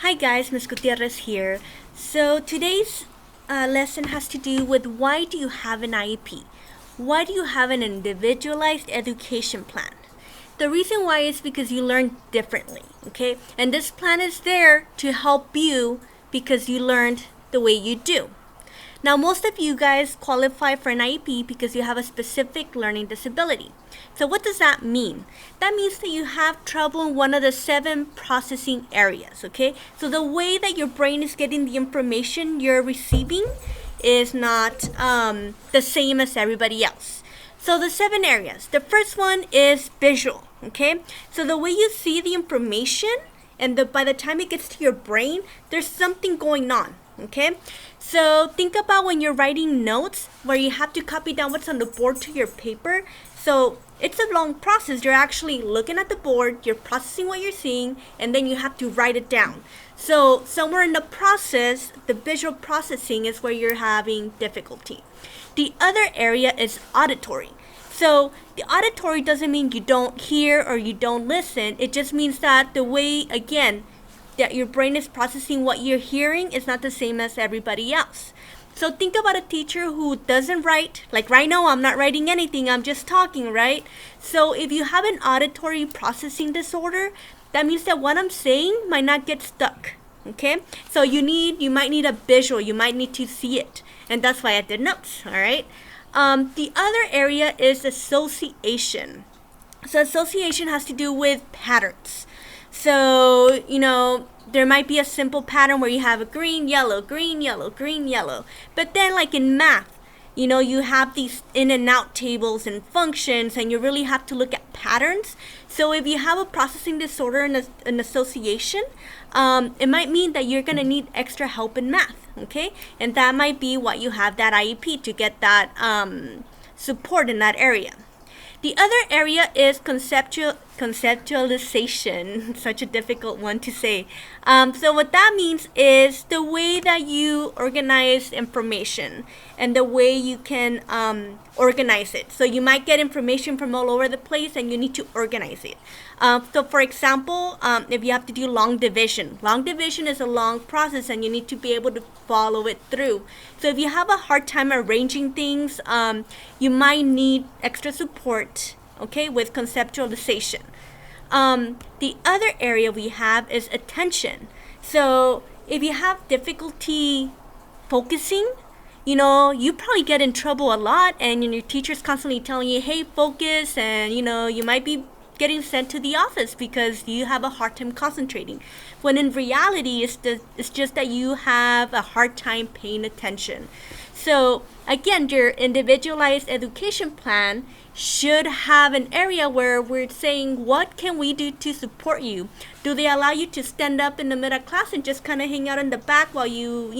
Hi guys, Ms. Gutierrez here. So today's lesson has to do with why do you have an IEP? Why do you have an individualized education plan? The reason why is because you learn differently, okay? And this plan is there to help you because you learned the way you do. Now, most of you guys qualify for an IEP because you have a specific learning disability. So what does that mean? That means that you have trouble in one of the 7 processing areas, okay? So the way that your brain is getting the information you're receiving is not the same as everybody else. So the 7 areas. The first one is visual, okay? So the way you see the information and by the time it gets to your brain, there's something going on, okay? So think about when you're writing notes where you have to copy down what's on the board to your paper. So it's a long process. You're actually looking at the board, you're processing what you're seeing, and then you have to write it down. So somewhere in the process, the visual processing is where you're having difficulty. The other area is auditory. So the auditory doesn't mean you don't hear or you don't listen. It just means that the way, again, that your brain is processing what you're hearing is not the same as everybody else. So think about a teacher who doesn't write. Like right now, I'm not writing anything, I'm just talking, right? So if you have an auditory processing disorder, that means that what I'm saying might not get stuck, okay? So you might need a visual, you might need to see it. And that's why I did notes, all right? The other area is association. So association has to do with patterns. So, there might be a simple pattern where you have a green, yellow, green, yellow, green, yellow. But then like in math, you have these in and out tables and functions and you really have to look at patterns. So if you have a processing disorder and an association, it might mean that you're going to need extra help in math, okay? And that might be what you have that IEP to get that support in that area. The other area is conceptualization, such a difficult one to say. So what that means is the way that you organize information and the way you can organize it. So you might get information from all over the place and you need to organize it. So for example, if you have to do long division is a long process and you need to be able to follow it through. So if you have a hard time arranging things, you might need extra support, okay, with conceptualization. The other area we have is attention. So if you have difficulty focusing, you probably get in trouble a lot and your teacher's constantly telling you, hey, focus, and you might be getting sent to the office because you have a hard time concentrating. When in reality, it's just that you have a hard time paying attention. So again, your individualized education plan should have an area where we're saying, what can we do to support you? Do they allow you to stand up in the middle of class and just kind of hang out in the back while you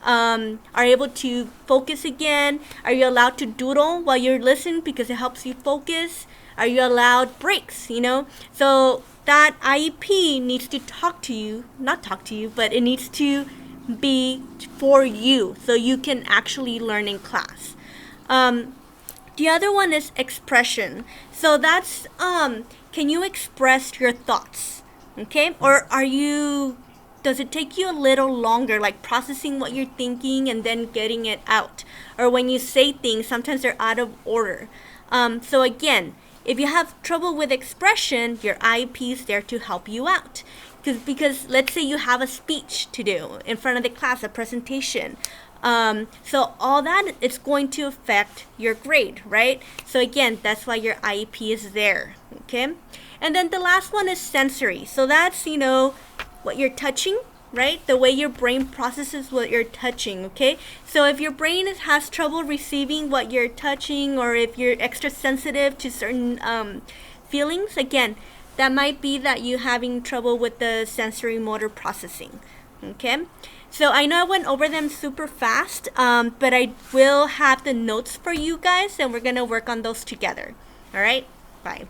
are able to focus again? Are you allowed to doodle while you're listening because it helps you focus? Are you allowed breaks, So that IEP needs to not talk to you, but it needs to be for you so you can actually learn in class. The other one is expression. So that's, can you express your thoughts, okay? Or does it take you a little longer, like processing what you're thinking and then getting it out? Or when you say things, sometimes they're out of order. So again, if you have trouble with expression, your IEP is there to help you out. Because let's say you have a speech to do in front of the class, a presentation. So all that, it's going to affect your grade, right? So again, that's why your IEP is there, okay? And then the last one is sensory. So that's, what you're touching, right? The way your brain processes what you're touching, okay? So if your brain has trouble receiving what you're touching, or if you're extra sensitive to certain feelings, again, that might be that you're having trouble with the sensory motor processing, okay? So I know I went over them super fast, but I will have the notes for you guys, and we're gonna work on those together. All right, bye.